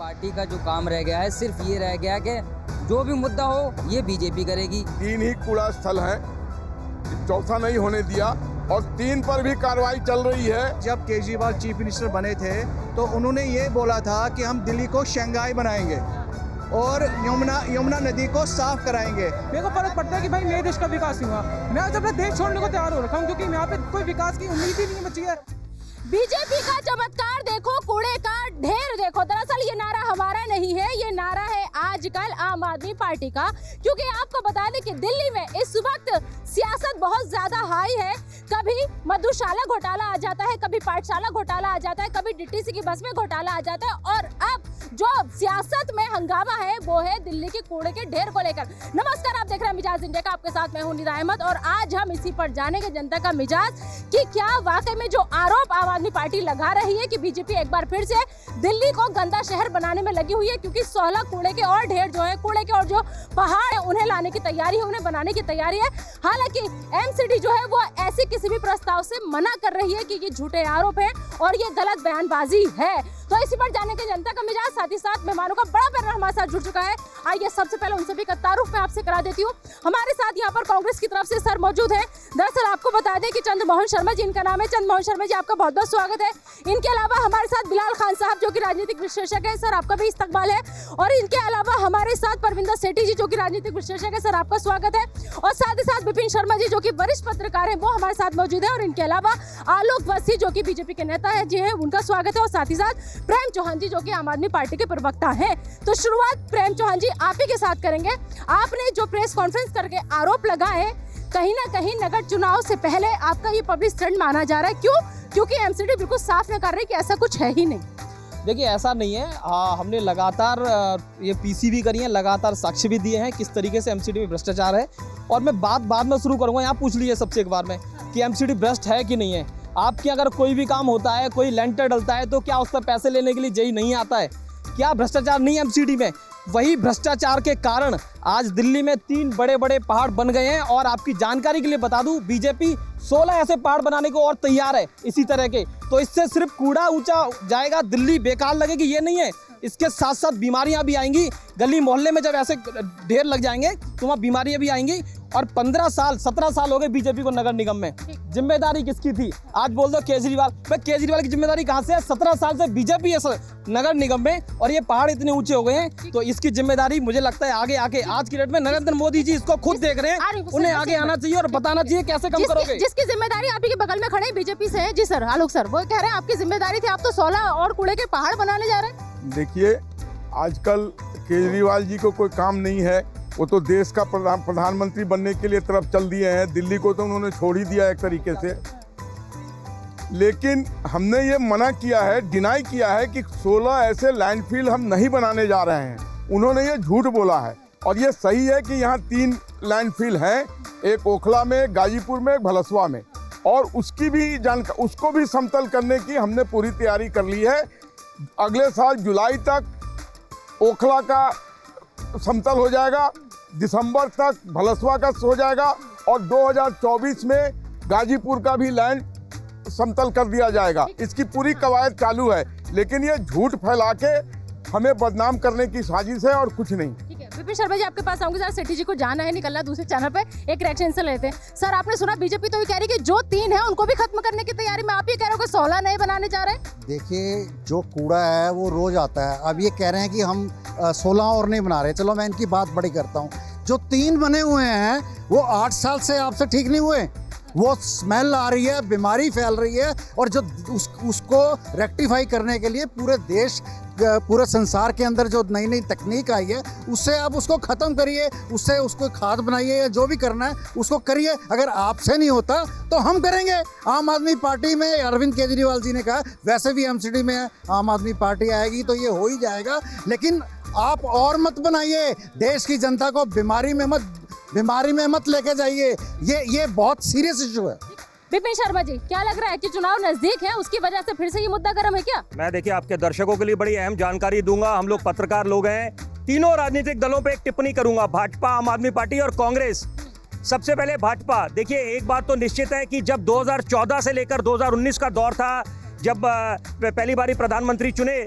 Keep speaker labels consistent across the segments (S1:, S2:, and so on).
S1: Party का जो काम रह गया है सिर्फ ये रह गया कि जो भी मुद्दा हो ये बीजेपी करेगी।
S2: 3 ही कूड़ा स्थल है, चौथा नहीं होने दिया और 3 पर भी कार्रवाई चल रही है।
S3: जब केजरीवाल चीफ मिनिस्टर बने थे तो उन्होंने ये बोला था कि हम दिल्ली को शंघाई बनाएंगे और यमुना नदी को साफ कराएंगे।
S4: मेरे को फर्क पड़ता है कि भाई मेरे देश का विकास नहीं हुआ, मैं आज अपना देश छोड़ने को तैयार हो रखा हूँ क्योंकि यहाँ पे कोई विकास की उम्मीद ही नहीं बची है।
S5: बीजेपी का चमत्कार देखो, कूड़े का ढेर देखो। दरअसल ये नारा हमारा नहीं है, ये नारा है आजकल आम आदमी पार्टी का, क्योंकि आपको बता दें कि दिल्ली में इस वक्त सियासत बहुत ज्यादा हाई है। कभी मधुशाला घोटाला आ जाता है, कभी पाठशाला घोटाला आ जाता है, कभी डीटीसी की बस में घोटाला आ जाता है और अब जो सियासत में हंगामा है वो है दिल्ली के कूड़े के ढेर को लेकर। नमस्कार, आप देख रहे हैं मिजाज इंडिया का, आपके साथ मैं हूं निदा अहमद और आज हम इसी पर जानेंगे जनता का मिजाज कि क्या वाकई में जो आरोप आम आदमी पार्टी लगा रही है कि बीजेपी एक बार फिर से दिल्ली को गंदा शहर बनाने में लगी हुई है, क्योंकि 16 कूड़े के और ढेर जो है, कूड़े के और जो पहाड़ है उन्हें लाने की तैयारी है, उन्हें बनाने की तैयारी है। हालांकि एमसीडी जो है वो ऐसे किसी भी प्रस्ताव से मना कर रही है कि ये झूठे आरोप है और ये गलत बयानबाजी है। तो इसी पर जाने के जनता का मिजाज, साथ ही साथ मेहमानों का बड़ा पैनल हमारे साथ जुड़ चुका है। आइए सबसे पहले उन सभी का तारुफ मैं आपसे करा देती हूँ। हमारे साथ यहाँ पर कांग्रेस की तरफ से सर मौजूद है। दरअसल आपको बता दें कि चंद्रमोहन शर्मा जी इनका नाम है। चंद्रमोहन शर्मा जी, आपका बहुत बहुत स्वागत है। इनके अलावा हमारे साथ बिलाल खान साहब जो कि राजनीतिक विश्लेषक है, सर आपका भी इस्तकबाल है। और इनके अलावा हमारे साथ परविंदर सेठी जी जो कि राजनीतिक विश्लेषक है, सर आपका स्वागत है। और साथ ही साथ विपिन शर्मा जी जो कि वरिष्ठ पत्रकार है, वो हमारे साथ मौजूद है। और इनके अलावा आलोक वसी जो कि बीजेपी के नेता है जी है, उनका स्वागत है। और साथ ही साथ प्रेम चौहान जी जो कि आम आदमी पार्टी के प्रवक्ता हैं। तो शुरुआत प्रेम चौहान जी आप ही के साथ करेंगे। आपने जो प्रेस कॉन्फ्रेंस करके आरोप लगाए, कहीं ना कहीं नगर चुनाव से पहले आपका ये पब्लिक स्टंट माना जा रहा है, क्यों? क्योंकि एमसीडी बिल्कुल साफ न कर रही कि ऐसा कुछ है ही नहीं।
S6: देखिए, ऐसा नहीं है। हमने लगातार ये पीसी भी करी है, लगातार साक्ष्य भी दिए हैं किस तरीके से एमसीडी में भ्रष्टाचार है। और मैं बात बाद में शुरू करूंगा, यहाँ पूछ लीजिए सबसे एक बार में कि एमसीडी भ्रष्ट है कि नहीं है। आपके अगर कोई भी काम होता है, कोई लेंटर डलता है, तो क्या उस पर पैसे लेने के लिए जेई नहीं आता है? क्या भ्रष्टाचार नहीं है एमसीडी में? वही भ्रष्टाचार के कारण आज दिल्ली में 3 बड़े बड़े पहाड़ बन गए हैं। और आपकी जानकारी के लिए बता दूं, बीजेपी 16 ऐसे पहाड़ बनाने को और तैयार है इसी तरह के। तो इससे सिर्फ कूड़ा ऊंचा जाएगा, दिल्ली बेकार लगेगी, ये नहीं है। इसके साथ साथ बीमारियां भी आएंगी। गली मोहल्ले में जब ऐसे ढेर लग जाएंगे तो वहाँ बीमारियां भी आएंगी। और 17 साल हो गए बीजेपी को नगर निगम में। जिम्मेदारी किसकी थी? आज बोल दो केजरीवाल। भाई केजरीवाल की जिम्मेदारी कहाँ से है? 17 साल से बीजेपी है नगर निगम में और ये पहाड़ इतने ऊंचे हो गए हैं। तो इसकी जिम्मेदारी मुझे लगता है आगे आके आज की डेट में नरेंद्र मोदी जी इसको खुद देख रहे हैं, उन्हें आगे आना चाहिए और बताना चाहिए कैसे कम करोगे।
S5: जिसकी जिम्मेदारी आप ही के बगल में खड़े बीजेपी से है जी सर, आलोक सर, वो कह रहे हैं आपकी जिम्मेदारी थी, आप तो 16 और कूड़े के पहाड़ बनाने जा रहे हैं।
S2: देखिए, आजकल केजरीवाल जी को कोई काम नहीं है, वो तो देश का प्रधानमंत्री बनने के लिए तरफ चल दिए हैं। दिल्ली को तो उन्होंने छोड़ ही दिया एक तरीके से। लेकिन हमने ये मना किया है, डिनाई किया है कि 16 ऐसे लैंडफिल हम नहीं बनाने जा रहे हैं। उन्होंने ये झूठ बोला है और ये सही है कि यहाँ 3 लैंडफिल हैं, एक ओखला में, गाजीपुर में, एक भलसवा में। और उसकी भी उसको भी समतल करने की हमने पूरी तैयारी कर ली है। अगले साल जुलाई तक ओखला का समतल हो जाएगा, दिसंबर तक भलसवा का हो जाएगा और 2024 में गाजीपुर का भी लैंड समतल कर दिया जाएगा। इसकी पूरी कवायद चालू है। लेकिन ये झूठ फैला के हमें बदनाम करने की साजिश है और कुछ नहीं।
S5: ठीक है, विपिन शर्मा जी आपके पास आऊंगे। सर सेठी जी को जाना है, निकलना दूसरे चैनल पे, एक रिएक्शन से लेते हैं। सर आपने सुना बीजेपी तो ये कह रही है कि जो 3 है उनको भी खत्म करने की तैयारी में, आप ये कह रहे हो कि 16 नए बनाने जा रहे हैं।
S7: देखिए, जो कूड़ा है वो रोज आता है। अब ये कह रहे हैं कि हम 16 और नहीं बना रहे। चलो मैं इनकी बात बड़ी करता हूँ। जो 3 बने हुए हैं वो 8 साल से आपसे ठीक नहीं हुए। वो स्मेल आ रही है, बीमारी फैल रही है और जो उसको रेक्टिफाई करने के लिए पूरे देश, पूरे संसार के अंदर जो नई नई तकनीक आई है उससे आप उसको ख़त्म करिए, उससे उसको खाद बनाइए या जो भी करना है उसको करिए। अगर आपसे नहीं होता तो हम करेंगे। आम आदमी पार्टी में अरविंद केजरीवाल जी ने कहा, वैसे भी एमसीडी में आम आदमी पार्टी आएगी तो ये हो ही जाएगा। लेकिन आप और मत बनाइए, देश की जनता को बीमारी में मत लेके जाइए। ये बहुत सीरियस इशू है।
S5: विपिन शर्मा जी, क्या लग रहा है कि चुनाव नजदीक है, उसकी वजह से फिर से ये मुद्दा गर्म है क्या?
S8: मैं देखिए आपके दर्शकों के लिए बड़ी अहम जानकारी दूंगा। हम लोग पत्रकार लोग हैं, तीनों राजनीतिक दलों पे एक टिप्पणी करूंगा, भाजपा, आम आदमी पार्टी और कांग्रेस। सबसे पहले भाजपा। देखिए, एक बात तो निश्चित है कि जब 2014 से लेकर 2019 का दौर था, जब पहली बारी प्रधानमंत्री चुने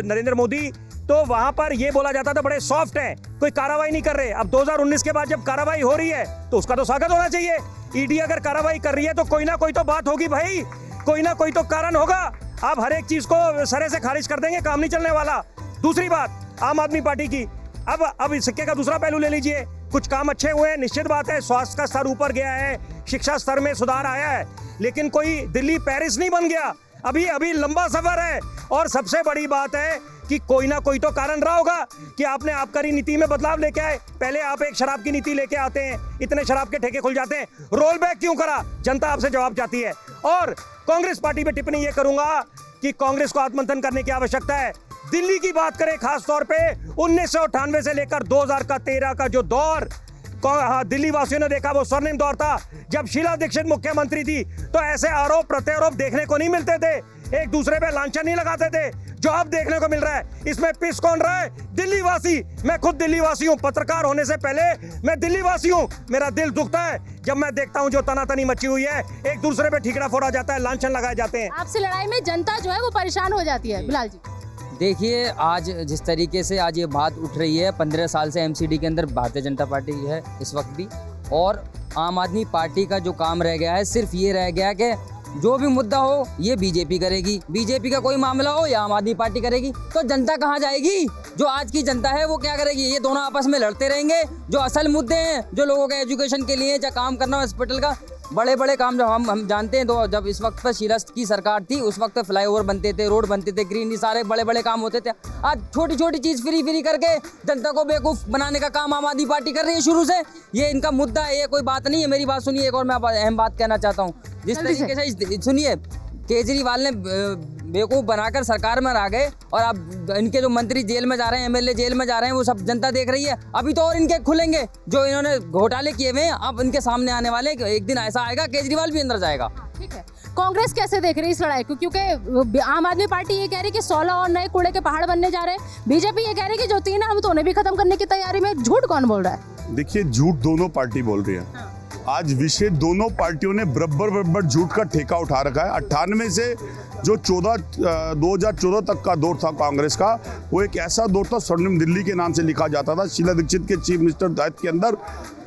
S8: नरेंद्र मोदी, तो वहां पर ये बोला जाता था बड़े सॉफ्ट हैं, कोई कार्रवाई नहीं कर रहे। अब 2019 के बाद जब कार्रवाई हो रही है तो उसका तो स्वागत होना चाहिए। ईडी अगर कार्रवाई कर रही है तो कोई ना कोई तो बात होगी भाई, कोई ना कोई तो कारण होगा। आप हर एक चीज को सरे से खारिज कर देंगे, काम नहीं चलने वाला। दूसरी बात आम आदमी पार्टी की, अब इस सिक्के का दूसरा पहलू ले लीजिए। कुछ काम अच्छे हुए हैं, निश्चित बात है, स्वास्थ्य का स्तर ऊपर गया है, शिक्षा स्तर में सुधार आया है, लेकिन कोई दिल्ली पेरिस नहीं बन गया। अभी लंबा सफर है। और सबसे बड़ी बात है कि कोई ना कोई तो कारण रहा होगा कि आपने आबकारी नीति में बदलाव लेके आए। पहले आप एक शराब की नीति लेके आते हैं, इतने शराब के ठेके खुल जाते हैं, रोल बैक क्यों करा? जनता आपसे जवाब चाहती है। और कांग्रेस पार्टी पे टिप्पणी ये करूंगा कि कांग्रेस को आत्ममंथन करने की आवश्यकता है। दिल्ली की बात करें खास तौर पे 1998 से लेकर 2013 का जो दौर दिल्ली वासियों ने देखा, वो स्वर्णिम दौर था जब शीला दीक्षित मुख्यमंत्री थी। तो ऐसे आरोप प्रत्यारोप देखने को नहीं मिलते थे, एक दूसरे पे लांछन नहीं लगाते थे जो अब देखने को मिल रहा है। इसमें पिस कौन रहा है? दिल्ली वासी। मैं खुद दिल्ली वासी हूँ, पत्रकार होने से पहले मैं दिल्ली वासी हूँ। मेरा दिल दुखता है जब मैं देखता हूँ जो तनातनी मची हुई है, एक दूसरे पे ठीकरा फोड़ा जाता है, लांछन लगाए जाते हैं।
S5: आपसे लड़ाई में जनता जो है वो परेशान हो जाती है। बिलाल जी
S1: देखिए, आज जिस तरीके से आज ये बात उठ रही है, 15 साल से एमसीडी के अंदर भारतीय जनता पार्टी है इस वक्त भी, और आम आदमी पार्टी का जो काम रह गया है सिर्फ ये रह गया कि जो भी मुद्दा हो ये बीजेपी करेगी, बीजेपी का कोई मामला हो या आम आदमी पार्टी करेगी। तो जनता कहाँ जाएगी? जो आज की जनता है वो क्या करेगी? ये दोनों आपस में लड़ते रहेंगे। जो असल मुद्दे हैं, जो लोगों के एजुकेशन के लिए, चाहे काम करना हॉस्पिटल का, बड़े बड़े काम जो हम जानते हैं, तो जब इस वक्त पर शीला की सरकार थी उस वक्त फ्लाईओवर बनते थे, रोड बनते थे, ग्रीन, सारे बड़े बड़े काम होते थे। आज छोटी छोटी चीज़ फ्री करके जनता को बेवकूफ़ बनाने का काम आम आदमी पार्टी कर रही है शुरू से। ये इनका मुद्दा है, ये कोई बात नहीं है। मेरी बात सुनिए, एक और मैं अहम बात कहना चाहता हूँ। जिस तरीके से सुनिए, केजरीवाल ने बेवकूफ़ बनाकर सरकार में आ गए और अब इनके जो मंत्री जेल में जा रहे हैं, एमएलए जेल में जा रहे हैं, वो सब जनता देख रही है। अभी तो और इनके खुलेंगे जो इन्होंने घोटाले किए हुए हैं, अब इनके सामने आने वाले। एक दिन ऐसा आएगा केजरीवाल भी अंदर जाएगा।
S5: ठीक है, कांग्रेस कैसे देख रही है इस लड़ाई को? क्योंकि आम आदमी पार्टी ये कह रही है कि 16 और नए कूड़े के पहाड़ बनने जा रहे हैं, बीजेपी ये कह रही है कि जो 3 है हम तो उन्हें भी खत्म करने की तैयारी में। झूठ कौन बोल रहा है?
S9: देखिए, झूठ दोनों पार्टी बोल रही है। आज विषय दोनों पार्टियों ने बराबर झूठ का ठेका उठा रखा है। 98 से जो 2014 तक का दौर था कांग्रेस का, वो एक ऐसा दौर था, स्वर्णिम दिल्ली के नाम से लिखा जाता था। शीला दीक्षित के चीफ मिनिस्टर दायित्व के अंदर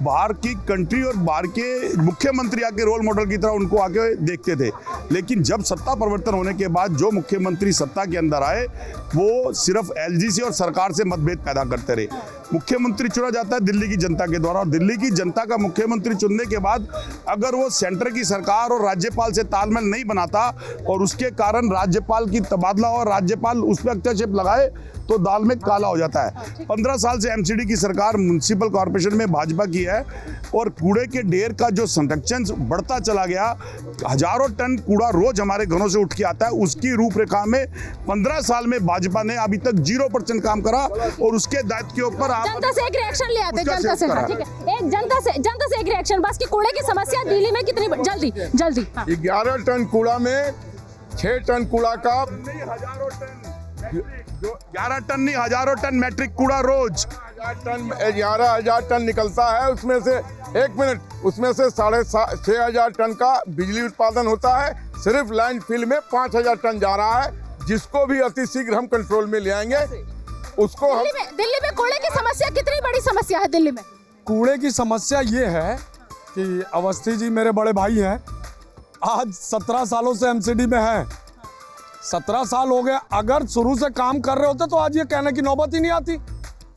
S9: बाहर की कंट्री और बाहर के मुख्यमंत्री आके रोल मॉडल की तरह उनको आके देखते थे। लेकिन जब सत्ता परिवर्तन होने के बाद जो मुख्यमंत्री सत्ता के अंदर आए, वो सिर्फ एलजीसी और सरकार से मतभेद पैदा करते रहे। मुख्यमंत्री चुना जाता है दिल्ली की जनता के द्वारा, और दिल्ली की जनता का मुख्यमंत्री चुनने के बाद अगर वो सेंटर की सरकार और राज्यपाल से तालमेल नहीं बनाता और उसके कारण राज्यपाल की तबादला और राज्यपाल उस पर हस्तक्षेप लगाए, तो दाल में काला हो जाता है। 15 साल से एमसीडी की सरकार म्युनिसिपल कॉर्पोरेशन में भाजपा की है, और कूड़े के ढेर का जो संरक्षण बढ़ता चला गया, हजारों टन कूड़ा रोज हमारे घरों से उठ के आता है। उसकी रूपरेखा में 15 साल में भाजपा ने अभी तक 0% काम करा, और उसके दायित्व के ऊपर
S5: जनता से एक रिएक्शन ले आते हैं। जनता से, ठीक है, एक जनता से एक रिएक्शन बस कि कूड़े की समस्या दिल्ली में कितनी जल्दी
S2: 11 टन कूड़ा में 6 टन कूड़ा का
S9: 11 टन नहीं, हजारों टन मैट्रिक कूड़ा रोज
S2: 11,000 टन निकलता है। उसमें से 1 मिनट, उसमें से 6,500 टन का बिजली उत्पादन होता है। सिर्फ लैंडफिल में 5,000 टन जा रहा है, जिसको भी अति शीघ्र हम कंट्रोल में ले आएंगे। उसको
S5: दिल्ली में कूड़े की समस्या कितनी बड़ी समस्या है दिल्ली में?
S10: कूड़े की समस्या ये है कि अवस्थी जी मेरे बड़े भाई हैं, आज 17 सालों से एमसीडी में हैं। 17 साल हो गए। अगर शुरू से काम कर रहे होते तो आज ये कहने की नौबत ही नहीं आती।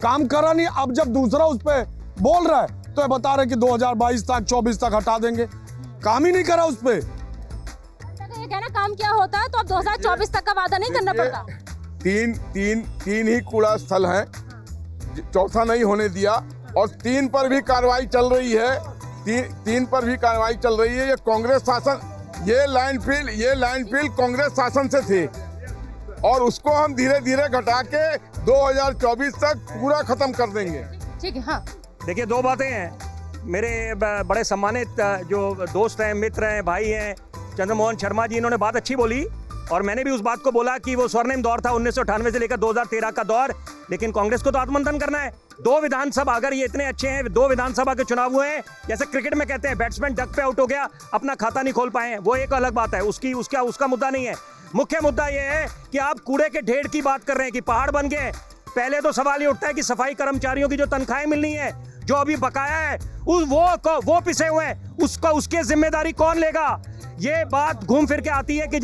S10: काम करा नहीं, अब जब दूसरा उस पर बोल रहा है तो ये बता रहे कि 2022 तक 24 तक हटा देंगे। काम ही नहीं करा उस पर।
S5: ये कहना काम क्या होता है तो अब 2024 तक का वादा नहीं करना पड़ता।
S2: तीन ही कूड़ा स्थल हैं, चौथा नहीं होने दिया, और 3 पर भी कार्रवाई चल रही है। 3 पर भी कार्रवाई चल रही है। ये कांग्रेस शासन, ये लैंडफिल कांग्रेस शासन से थे, और उसको हम धीरे धीरे घटा के 2024 तक पूरा खत्म कर देंगे।
S5: ठीक है, हाँ।
S8: देखिए, 2 बातें हैं। मेरे बड़े सम्मानित जो दोस्त हैं, मित्र हैं, भाई हैं, चंद्रमोहन शर्मा जी, इन्होंने बात अच्छी बोली, और मैंने भी उस बात को बोला कि वो स्वर्णिम दौर था 1998 से लेकर 2013 का दौर। लेकिन कांग्रेस को तो आत्ममंथन करना है। 2 विधानसभा, अगर ये इतने अच्छे हैं, 2 विधानसभा के चुनाव हुए हैं, जैसे क्रिकेट में कहते हैं बैट्समैन डक पे आउट हो गया, अपना खाता नहीं खोल पाए, वो एक अलग बात है, उसका मुद्दा नहीं है। मुख्य मुद्दा ये है कि आप कूड़े के ढेर की बात कर रहे हैं कि पहाड़ बन गए। पहले तो सवाल ये उठता है कि सफाई कर्मचारियों की जो तनख्वाहें मिलनी है, जो अभी बकाया है, वो पिसे हुए हैं, उसकी जिम्मेदारी कौन लेगा? ये बात घूम फिर के आती है कि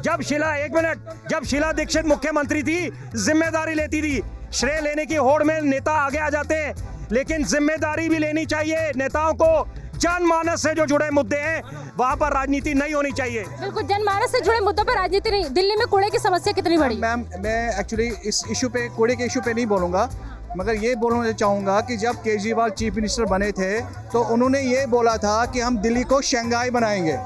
S8: जब शीला दीक्षित मुख्यमंत्री थी, जिम्मेदारी लेती थी। श्रेय लेने की होड़ में नेता आगे आ जाते हैं, लेकिन जिम्मेदारी भी लेनी चाहिए नेताओं को। जनमानस से जो जुड़े मुद्दे हैं वहां पर राजनीति नहीं होनी चाहिए।
S5: बिल्कुल, जनमानस से जुड़े मुद्दों पर राजनीति नहीं। दिल्ली में कूड़े की समस्या कितनी बड़ी?
S3: मैम, मैं एक्चुअली इस इशू पे, कूड़े के इशू पे नहीं बोलूँगा, मगर ये बोलना चाहूँगा कि जब केजरीवाल चीफ मिनिस्टर बने थे तो उन्होंने ये बोला था कि हम दिल्ली को शंघाई बनाएंगे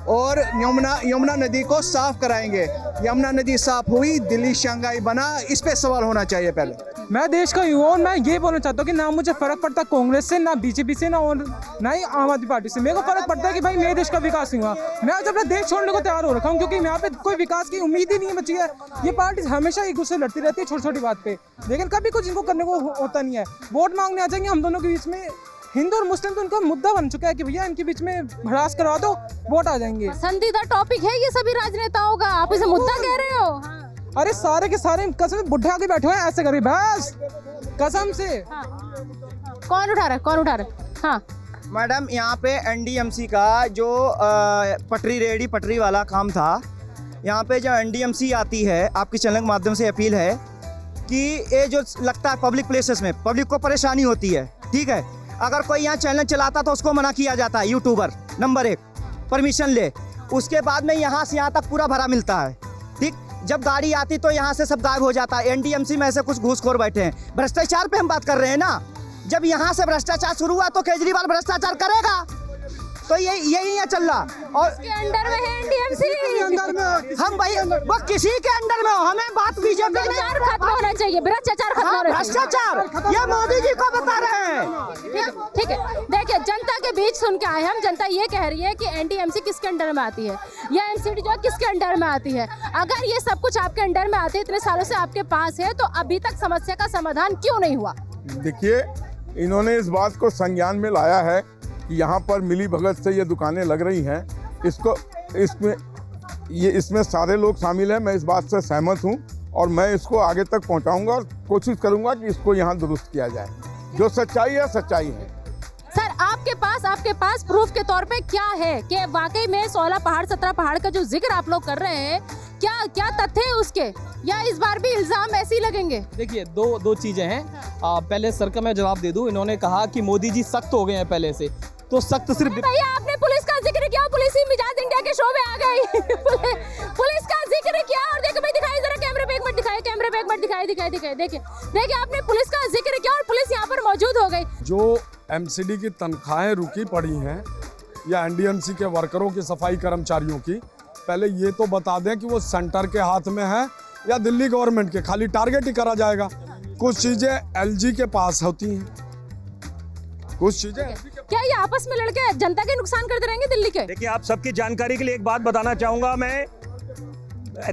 S3: और यमुना नदी को साफ कराएंगे। यमुना नदी साफ हुई, दिल्ली शंघाई बना, इस पे सवाल होना चाहिए पहले।
S4: मैं देश का युवा हूँ, मैं ये बोलना चाहता हूँ कि ना मुझे फर्क पड़ता कांग्रेस से, ना बीजेपी से, ना ही आम आदमी पार्टी से। मेरे को फर्क पड़ता है कि भाई मेरे देश का विकास नहीं हुआ। मैं आज अपना देश छोड़ने को तैयार हो रखा हूँ, क्योंकि यहाँ पे कोई विकास की उम्मीद ही नहीं बची है। ये पार्टी हमेशा एक दूसरे लड़ती रहती है छोटी छोटी बात पे, लेकिन कभी कुछ इनको करने को होता नहीं है। वोट मांगने आ जाएंगे हम दोनों के बीच में, हिंदू और मुस्लिम तो उनका मुद्दा बन चुका है कि भैया इनके बीच में भड़ास करवा दो, वोट आ जाएंगे।
S5: पसंदीदा टॉपिक है ये सभी राजनेताओं का, आप इसे मुद्दा कह रहे हो?
S4: अरे सारे के सारे कसम बुढ़े आके बैठे हुए हैं ऐसे करी बस कसम से।
S5: कौन उठा रहा है? हाँ
S11: मैडम, यहाँ पे एनडीएमसी का जो पटरी वाला काम था, यहाँ पे जो एनडीएमसी आती है, आपके चैनल के माध्यम से अपील है कि ये जो लगता है पब्लिक प्लेसेस में पब्लिक को परेशानी होती है, ठीक है, अगर कोई यहाँ चैनल चलाता तो उसको मना किया जाता है। यूट्यूबर नंबर 1 परमिशन ले, उसके बाद में यहाँ से यहाँ तक पूरा भरा मिलता है, ठीक। जब गाड़ी आती तो यहाँ से सब गायब हो जाता है। एनडीएमसी में ऐसे कुछ घूसखोर बैठे हैं। भ्रष्टाचार पे हम बात कर रहे हैं ना, जब यहाँ से भ्रष्टाचार शुरू हुआ तो केजरीवाल भ्रष्टाचार करेगा, तो यही है चल रहा। और
S5: उसके अंडर में है एनडीएमसी,
S11: हम भाई वो किसी के अंडर में हो, हमें बात बीजेपी
S5: भ्रष्टाचार खत्म होना चाहिए, भ्रष्टाचार खत्म होना चाहिए।
S11: भ्रष्टाचार ये मोदी जी को बता रहे हैं।
S5: ठीक है, देखिए जनता के बीच सुन के आए हम। जनता ये कह रही है कि एनडीएमसी किसके अंडर में आती है या एमसीडी जो है किसके अंडर में आती है। अगर ये सब कुछ आपके अंडर में आते, इतने सालों से आपके पास है, तो अभी तक समस्या का समाधान क्यों नहीं हुआ?
S2: देखिए, इन्होंने इस बात को संज्ञान में लाया है कि यहाँ पर मिली भगत से ये दुकानें लग रही हैं। इसमें सारे लोग शामिल हैं। मैं इस बात से सहमत हूँ और मैं इसको आगे तक पहुँचाऊँगा और कोशिश करूँगा कि इसको यहाँ दुरुस्त किया जाए। जो सच्चाई है सच्चाई है।
S5: सर, आपके पास प्रूफ के तौर पे क्या है कि वाकई में 16 पहाड़ 17 पहाड़ का जो जिक्र आप लोग कर रहे हैं, क्या तथ्य है उसके, या इस बार भी इल्जाम ऐसे ही लगेंगे?
S6: देखिए, दो चीजें हैं। पहले सर का मैं जवाब दे दूं। इन्होंने कहा कि मोदी जी सख्त हो गए हैं पहले से, तो सख्त सिर्फ
S5: भैया आपने पुलिस का जिक्र किया, पुलिस ही मिजाज इंडिया के शो में आ गई। पुलिस का जिक्र किया और देखो भाई, दिखाई जरा कैमरे पे एक मिनट दिखाई, कैमरे पे एक मिनट दिखाई। देखिए आपने पुलिस का जिक्र किया और पुलिस यहाँ पर मौजूद हो गई।
S10: जो एमसीडी की तनख्वाहें रुकी पड़ी हैं या एनडीएमसी के वर्करों की, सफाई कर्मचारियों की, पहले ये तो बता दें कि वो सेंटर के हाथ में है या दिल्ली गवर्नमेंट के। खाली टारगेट ही करा जाएगा। कुछ चीजें एलजी के पास होती हैं, कुछ चीजें
S5: क्या ये आपस में लड़के जनता के नुकसान करते रहेंगे दिल्ली के?
S8: देखिए, आप सबकी जानकारी के लिए एक बात बताना चाहूंगा मैं।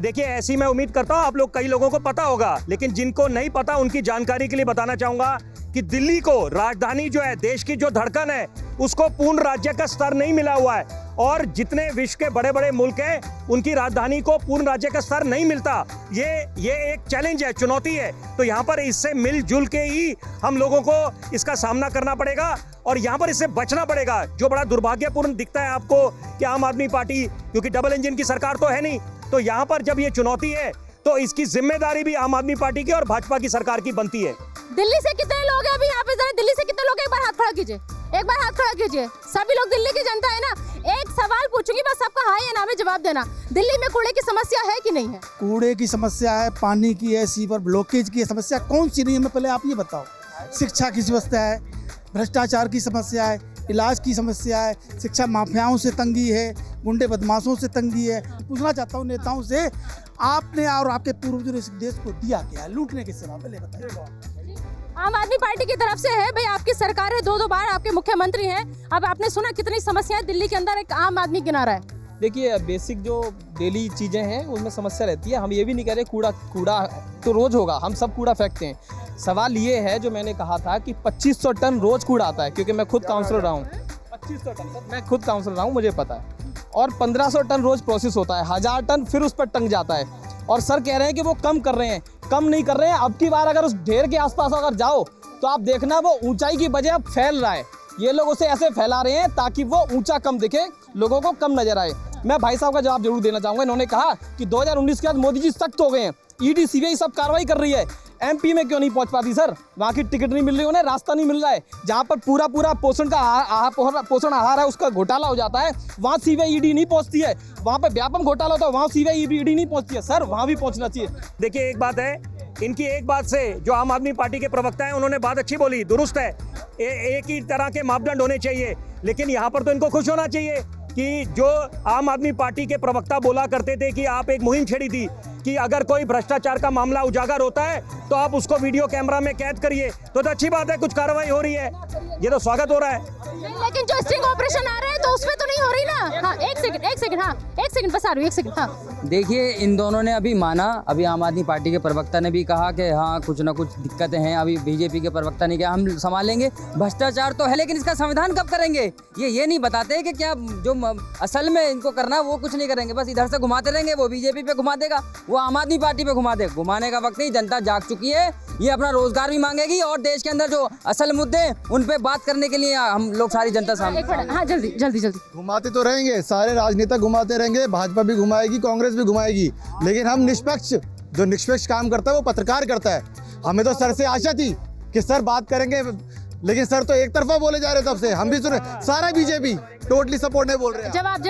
S8: देखिए, ऐसी मैं उम्मीद करता हूं आप लोग, कई लोगों को पता होगा, लेकिन जिनको नहीं पता उनकी जानकारी के लिए बताना चाहूंगा कि दिल्ली को राजधानी जो है, देश की जो धड़कन है, उसको पूर्ण राज्य का स्तर नहीं मिला हुआ है। और जितने विश्व के बड़े बड़े मुल्क हैं, उनकी राजधानी को पूर्ण राज्य का स्तर नहीं मिलता। ये एक चैलेंज है, चुनौती है। तो यहाँ पर इससे मिलजुल के ही हम लोगों को इसका सामना करना पड़ेगा और यहाँ पर इससे बचना पड़ेगा। जो बड़ा दुर्भाग्यपूर्ण दिखता है आपको कि आम आदमी पार्टी, क्योंकि डबल इंजन की सरकार तो है नहीं, तो यहाँ पर जब ये चुनौती है तो इसकी जिम्मेदारी भी आम आदमी पार्टी की और भाजपा की सरकार की बनती है।
S5: दिल्ली से कितने लोग हैं अभी यहाँ पे? जरा दिल्ली से कितने लोग हैं? एक बार हाथ खड़ा कीजिए, एक बार हाथ खड़ा कीजिए। सभी लोग दिल्ली की जनता है ना? एक सवाल पूछूंगी, बस सबका हाँ या ना में जवाब देना। दिल्ली में कूड़े की समस्या है कि नहीं है?
S12: कूड़े की समस्या है, पानी की है, सीवर ब्लॉकेज की समस्या कौन सी नहीं है? मैं पहले आप ये बताओ। शिक्षा की समस्या है, भ्रष्टाचार की समस्या है, इलाज की समस्या है, शिक्षा माफियाओं से तंगी है, गुंडे बदमाशों से तंगी है। पूछना चाहता हूँ नेताओं से, आपने और आपके पूर्वजों ने इस देश को दिया क्या? लूटने के सिवा? पहले बताइए।
S5: आम आदमी पार्टी की तरफ से है भाई, आपकी सरकार है, 2 बार आपके मुख्यमंत्री हैं। अब आपने सुना कितनी समस्याएं दिल्ली के अंदर एक आम आदमी गिना रहा है।
S6: देखिए, बेसिक जो डेली चीज़ें हैं उनमें समस्या रहती है। हम ये भी नहीं कह रहे कूड़ा तो रोज़ होगा, हम सब कूड़ा फेंकते हैं। सवाल ये है, जो मैंने कहा था कि 2500 टन रोज़ कूड़ा आता है, क्योंकि मैं खुद काउंसलर रहा हूँ। 2500 टन सर, मैं खुद काउंसलर रहा हूँ, मुझे पता है। और 1500 टन रोज़ प्रोसेस होता है, 1000 टन फिर उस पर टंग जाता है। और सर कह रहे हैं कि वो कम कर रहे हैं। कम नहीं कर रहे हैं। अब की बार अगर उस ढेर के आसपास अगर जाओ तो आप देखना वो ऊंचाई की बजाय अब फैल रहा है। ये लोग उसे ऐसे फैला रहे हैं ताकि वो ऊंचा कम दिखे, लोगों को कम नजर आए। मैं भाई साहब का जवाब जरूर देना चाहूंगा। इन्होंने कहा कि 2019 के बाद मोदी जी सख्त हो गए हैं, ईडी सीबीआई सब कार्रवाई कर रही है। एमपी में क्यों नहीं पहुंच पाती सर? वहाँ की टिकट नहीं मिल रही, उन्हें रास्ता नहीं मिल रहा है। जहाँ पर पूरा पोषण का पोषण आहार है उसका घोटाला हो जाता है, वहाँ सीबीआई ईडी नहीं पहुंचती है। वहाँ पे व्यापम घोटाला होता है, वहाँ सीबीआई ईडी नहीं पहुंचती है। सर वहाँ भी पहुंचना चाहिए।
S8: देखिए एक बात है, इनकी एक बात से जो आम आदमी पार्टी के प्रवक्ता हैं उन्होंने बात अच्छी बोली, दुरुस्त है। एक ही तरह के मापदंड होने चाहिए, लेकिन यहाँ पर तो इनको खुश होना चाहिए कि जो आम आदमी पार्टी के प्रवक्ता बोला करते थे कि आप एक मुहिम छेड़ी थी कि अगर कोई भ्रष्टाचार का मामला उजागर होता है तो आप उसको वीडियो कैमरा में कैद करिए, तो अच्छी बात है, कुछ कार्रवाई हो रही है, ये तो स्वागत हो रहा है।
S5: लेकिन जो स्टिंग ऑपरेशन आ रहा है तो उसमें तो नहीं हो रही ना। हाँ एक सेकंड बस आ रही हूँ, एक सेकंड। हाँ
S1: देखिए इन दोनों ने अभी माना, अभी आम आदमी पार्टी के प्रवक्ता ने भी कहा कि हाँ कुछ ना कुछ दिक्कतें हैं। अभी बीजेपी के प्रवक्ता ने कहा हम संभालेंगे, भ्रष्टाचार तो है लेकिन इसका समाधान कब करेंगे ये नहीं बताते कि क्या जो असल में इनको करना वो कुछ नहीं करेंगे, बस इधर से घुमाते रहेंगे। वो बीजेपी पे घुमा देगा, वो आम आदमी पार्टी पे घुमा देगा। घुमाने का वक्त नहीं, जनता जाग चुकी है, ये अपना रोजगार भी मांगेगी और देश के अंदर जो असल मुद्दे उन पे बात करने के लिए हम लोग सारी जनता सामने।
S5: हाँ जल्दी
S13: घुमाते तो रहेंगे, सारे राजनेता घुमाते रहेंगे, भाजपा भी घुमाएगी, कांग्रेस भी घुमाएगी, लेकिन हम निष्पक्ष, जो निष्पक्ष काम करता है वो पत्रकार करता है। हमें तो सर से आशा थी कि सर बात करेंगे, लेकिन सर तो एक तरफा बोले जा रहे तब से। हम भी सुने, सारा बीजेपी टोटली सपोर्ट नहीं बोल रहे हैं।
S5: जवाब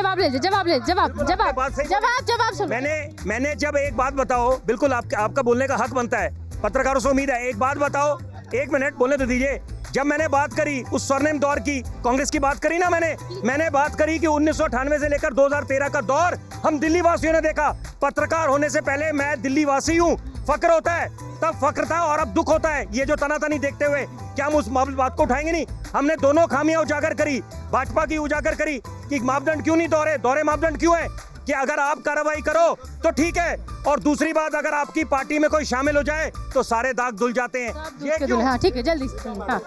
S8: मैंने जब एक बात बताओ, बिल्कुल आपका बोलने का हक बनता है, पत्रकारों से उम्मीद है। एक बात बताओ, 1 मिनट बोलने तो दीजिए। जब मैंने बात करी उस स्वर्णिम दौर की, कांग्रेस की बात करी ना, मैंने बात करी कि 1998 से लेकर 2013 का दौर हम दिल्ली वासियों ने देखा। पत्रकार होने से पहले मैं दिल्ली वासी हूँ, फक्र होता है, तब फक्र था और अब दुख होता है। ये जो तनातनी देखते हुए क्या हम उस बात को उठाएंगे नहीं? हमने दोनों खामियां उजागर करी, भाजपा की उजागर करी कि मापदंड क्यों नहीं दोहरे मापदंड क्यों है कि अगर आप कार्रवाई करो तो ठीक है, और दूसरी बात अगर आपकी पार्टी में कोई शामिल हो जाए तो सारे दाग धुल जाते हैं। ये क्यों?
S5: हाँ ठीक है, जल्दी। हाँ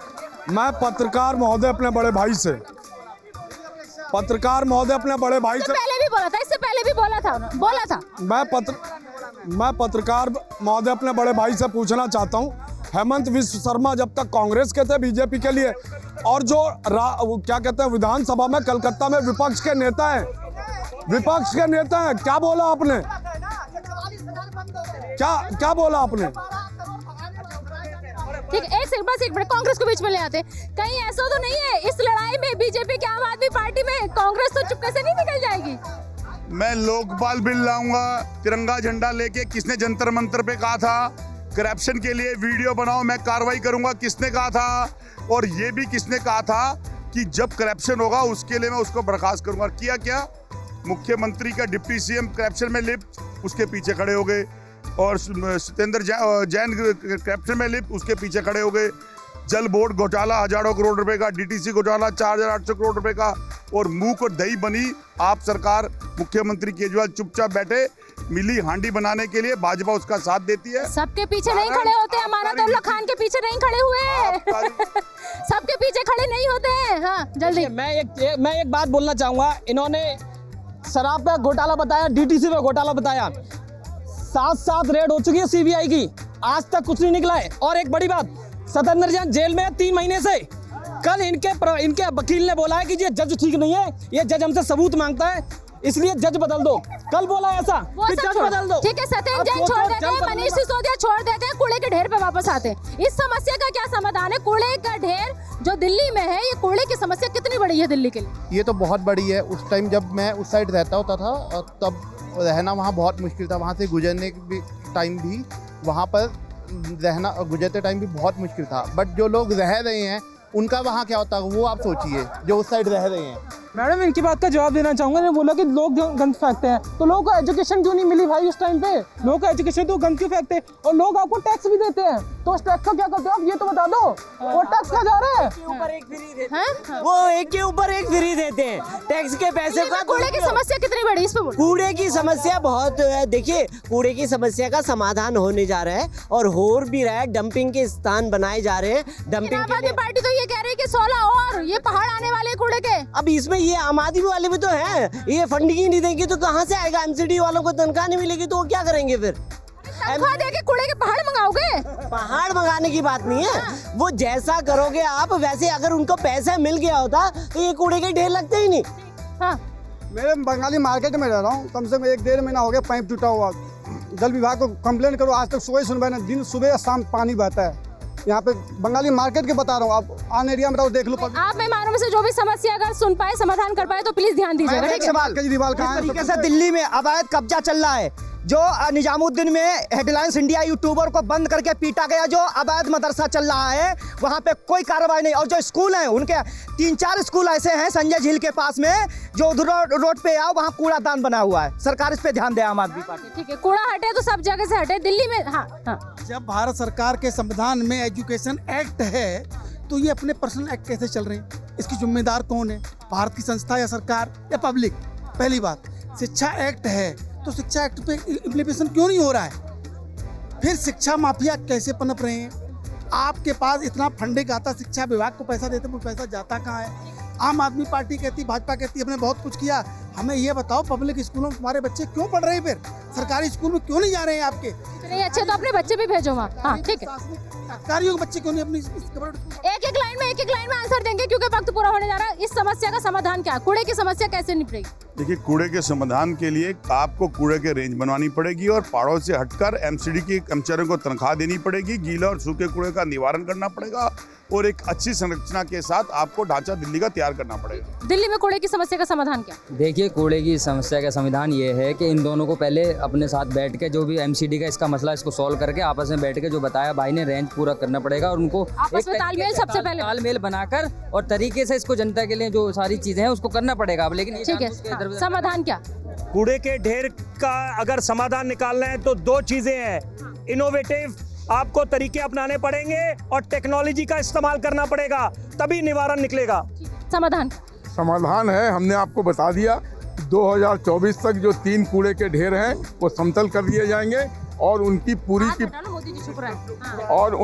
S10: मैं पत्रकार महोदय अपने बड़े भाई से, पत्रकार महोदय अपने बड़े भाई से
S5: पहले भी बोला था, इससे पहले भी बोला था।
S10: मैं पत्रकार महोदय अपने बड़े भाई से पूछना चाहता हूँ, हेमंत विश्व शर्मा जब तक कांग्रेस के थे बीजेपी के लिए, और जो क्या कहते हैं विधानसभा में कलकत्ता में विपक्ष के नेता हैं, क्या बोला आपने? क्या बोला आपने?
S5: ठीक है, एक मिनट कांग्रेस को बीच में ले आते। कहीं ऐसा तो नहीं है इस लड़ाई में बीजेपी के आम आदमी पार्टी में कांग्रेस तो चुपके से नहीं निकल जाएगी?
S9: मैं लोकपाल बिल लाऊंगा, तिरंगा झंडा लेके। किसने जंतर मंतर पे कहा था करप्शन के लिए वीडियो बनाओ, मैं कार्रवाई करूंगा? किसने कहा था? और ये भी किसने कहा था कि जब करप्शन होगा उसके लिए मैं उसको बर्खास्त करूंगा? किया क्या? मुख्यमंत्री का डिप्टी सीएम करप्शन में लिप्त, उसके पीछे खड़े हो गए, और सत्येंद्र जैन करप्शन में लिप्त, उसके पीछे खड़े हो गए। जल बोर्ड घोटाला हजारों करोड़ रुपए का, डीटीसी घोटाला 4800 करोड़ रुपए का, और मुंह और दही बनी आप सरकार। मुख्यमंत्री केजरीवाल चुपचाप बैठे, मिली हांडी बनाने के लिए भाजपा उसका साथ देती है।
S5: सबके पीछे नहीं खड़े होते, अमानतुल्लाह खान के पीछे नहीं खड़े हुए सबके पीछे खड़े नहीं होते हैं। हाँ जल्दी।
S6: मैं एक बात बोलना चाहूंगा। इन्होंने शराब पे घोटाला बताया, डीटीसी पे घोटाला बताया, 7 रेड हो चुकी है सीबीआई की, आज तक कुछ नहीं निकला है। और एक बड़ी बात, सत्येंद्र जैन जेल में 3 महीने से। कल इनके वकील ने बोला है कि ये जज ठीक नहीं है, ये जज हमसे सबूत मांगता है, इसलिए जज बदल दो। कल बोला ऐसा कि जज बदल दो।
S5: ठीक है, सत्येंद्र जैन छोड़ देते हैं, मनीष सिसोदिया छोड़ देते हैं, कूड़े के ढेर पे वापस आते हैं। इस समस्या का क्या समाधान है? कूड़े का ढेर जो दिल्ली में है, ये कूड़े की समस्या कितनी बड़ी है दिल्ली के लिए?
S13: ये तो बहुत बड़ी है। उस टाइम जब मैं उस साइड रहता होता था तब रहना वहाँ बहुत मुश्किल था। वहाँ से गुजरने के टाइम भी, वहाँ पर रहना गुजरते टाइम भी बहुत मुश्किल था। बट जो लोग रह रहे हैं उनका वहाँ क्या होता है वो आप सोचिए, जो उस साइड रह रहे हैं।
S4: मैडम इनकी बात का जवाब देना चाहूंगा। ने बोला कि लोग गंद फेंकते हैं, तो लोगों को एजुकेशन क्यों नहीं मिली भाई उस टाइम पे? लोगों को एजुकेशन तो गंद क्यों फेंकते हैं? और लोग आपको टैक्स भी देते हैं, तो उस टैक्स का क्या करते हो आप? ये तो बता दो, वो टैक्स कहाँ जा रहा है?
S14: ऊपर एक फ्री देते हैं, वो एक के ऊपर एक फ्री देते हैं, टैक्स के पैसे का।
S5: कूड़े की समस्या कितनी बड़ी? इस पे
S14: कूड़े की समस्या बहुत है। देखिए, कूड़े की समस्या का समाधान होने जा रहा है और हो भी रहा है। डंपिंग के स्थान बनाए जा रहे हैं। डंपिंग
S5: आम आदमी पार्टी तो ये कह रही है कि 16 और ये पहाड़ आने वाले कूड़े के।
S14: अब इसमें ये आम आदमी वाले भी तो हैं, ये फंडिंग ही नहीं देंगे तो कहाँ से आएगा? एमसीडी वालों को तनख्वाह नहीं मिलेगी तो वो क्या करेंगे फिर?
S5: तनख्वाह देके कूड़े के पहाड़ मंगाओगे?
S14: पहाड़ मंगाने की बात नहीं है, वो जैसा करोगे आप वैसे, अगर उनको पैसा मिल गया होता तो ये कूड़े के ढेर लगते ही नहीं।
S5: हाँ।
S15: मैं बंगाली मार्केट में रह रहा हूँ, कम से कम 1-1.5 महीना हो गया पाइप टूटा हुआ। जल विभाग को कंप्लेन करो, आज तक सुबह सुनवाई नहीं, दिन सुबह या शाम पानी बहता है यहाँ पे। बंगाली मार्केट के बता रहा हूँ, आप आन एरिया में रहो, देख लो।
S5: आप मेहमानों में से जो भी समस्या अगर सुन पाए, समाधान कर पाए तो प्लीज ध्यान दीजिएगा।
S11: एक सवाल,
S15: केजरीवाल
S11: जिस तरीके से दिल्ली में अवैध कब्जा चल रहा है, जो निजामुद्दीन में हेडलाइंस इंडिया यूट्यूबर को बंद करके पीटा गया, जो अवैध मदरसा चल रहा है, वहाँ पे कोई कार्रवाई नहीं। और जो स्कूल हैं, उनके 3-4 स्कूल ऐसे हैं संजय झील के पास में, जो उधर रोड पे आओ वहाँ कूड़ादान बना हुआ है। सरकार इस पे ध्यान दे, आम आदमी पार्टी।
S5: ठीक है, कूड़ा हटे तो सब जगह से हटे, दिल्ली में। हाँ हाँ।
S12: जब भारत सरकार के संविधान में एजुकेशन एक्ट है तो ये अपने पर्सनल एक्ट कैसे चल रहे हैं? इसकी जिम्मेदार कौन है? भारत की संस्था या सरकार या पब्लिक? पहली बात, शिक्षा एक्ट है तो शिक्षा एक्ट पे इम्प्लीमेंटेशन क्यों नहीं हो रहा है? फिर शिक्षा माफिया कैसे पनप रहे हैं? आपके पास इतना फंडिंग आता, शिक्षा विभाग को पैसा देते, वो पैसा जाता कहाँ है? आम आदमी पार्टी कहती, भाजपा कहती हमने बहुत कुछ किया। हमें ये बताओ, पब्लिक स्कूलों में तुम्हारे बच्चे क्यों पढ़ रहे हैं? फिर सरकारी स्कूल में क्यों नहीं जा रहे हैं आपके?
S5: नहीं अच्छे तो अपने बच्चे भी भेजो वहाँ। हाँ ठीक है।
S12: सरकारियों के बच्चे क्यों नहीं अपनी
S5: एक एक लाइन में आंसर देंगे क्योंकि वक्त पूरा होने जा रहा है। इस समस्या का समाधान क्या है? कूड़े की समस्या कैसे निपटेगी?
S9: देखिए, कूड़े के समाधान के लिए आपको कूड़े के रेंज बनवानी पड़ेगी और पहाड़ों से हटकर एमसीडी के कर्मचारियों को तनख्वाह देनी पड़ेगी, गीला और सूखे कूड़े का निवारण करना पड़ेगा और एक अच्छी संरचना के साथ आपको ढांचा दिल्ली का तैयार करना पड़ेगा।
S5: दिल्ली में कूड़े की समस्या का समाधान क्या?
S1: देखिए, कूड़े की समस्या का समाधान ये है कि इन दोनों को पहले अपने साथ बैठ के, जो भी एमसीडी का इसका मसला, इसको सॉल्व करके आपस में बैठ के, जो बताया भाई ने, रेंज पूरा करना पड़ेगा और उनको
S5: आपस में तालमेल सबसे पहले
S1: तालमेल बनाकर और तरीके से इसको जनता के लिए जो सारी चीजें हैं उसको करना पड़ेगा। अब लेकिन
S5: ठीक है, समाधान क्या?
S8: कूड़े के ढेर का अगर समाधान निकालना है तो 2 चीजें हैं। इनोवेटिव आपको तरीके अपनाने पड़ेंगे और टेक्नोलॉजी का इस्तेमाल करना पड़ेगा, तभी निवारण निकलेगा।
S5: समाधान
S2: है, हमने आपको बता दिया, 2024 तक जो 3 कूड़े के ढेर हैं वो समतल कर दिए जाएंगे और उनकी पूरी की और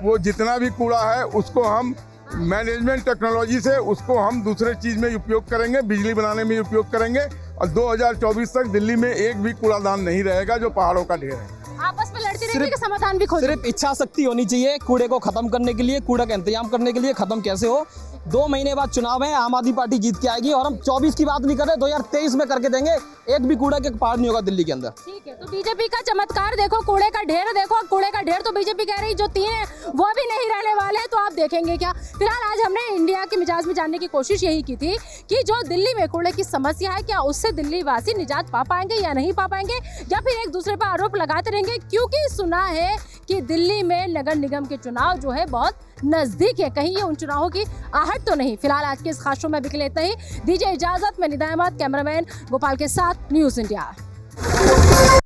S2: वो जितना भी कूड़ा है उसको हम मैनेजमेंट टेक्नोलॉजी से उसको हम दूसरे चीज में उपयोग करेंगे, बिजली बनाने में उपयोग करेंगे और 2024 तक दिल्ली में एक भी कूड़ादान नहीं रहेगा जो पहाड़ों का ढेर है।
S5: आपस में लड़ते रहेंगे कि समाधान भी खोजेंगे?
S6: सिर्फ इच्छा शक्ति होनी चाहिए कूड़े को खत्म करने के लिए, कूड़ा का इंतजाम करने के लिए। खत्म कैसे हो? 2 महीने बाद चुनाव है, आम आदमी पार्टी जीत के आएगी और हम 24 की बात नहीं कर रहे, 2023 में करके देंगे। एक भी कूड़ा के पहाड़ नहीं होगा दिल्ली के अंदर।
S5: ठीक है, तो बीजेपी का चमत्कार देखो, कूड़े का ढेर देखो। कूड़े का ढेर तो बीजेपी कह रही जो 3 है वो भी नहीं रहने वाले, तो आप देखेंगे क्या? फिलहाल आज हमने इंडिया के मिजाज में जानने की कोशिश यही की थी कि जो दिल्ली में कूड़े की समस्या है, क्या उससे दिल्ली वासी निजात पा पाएंगे या नहीं पा पाएंगे, या फिर एक दूसरे पर आरोप लगाते रहेंगे? क्योंकि सुना है कि दिल्ली में नगर निगम के चुनाव जो है बहुत नजदीक है, कहीं ये उन चुनावों की आहट तो नहीं। फिलहाल आज के इस खास शो में बिक लेते ही, दीजिए इजाजत। मैं निदा अहमद, कैमरामैन गोपाल के साथ, न्यूज़ इंडिया।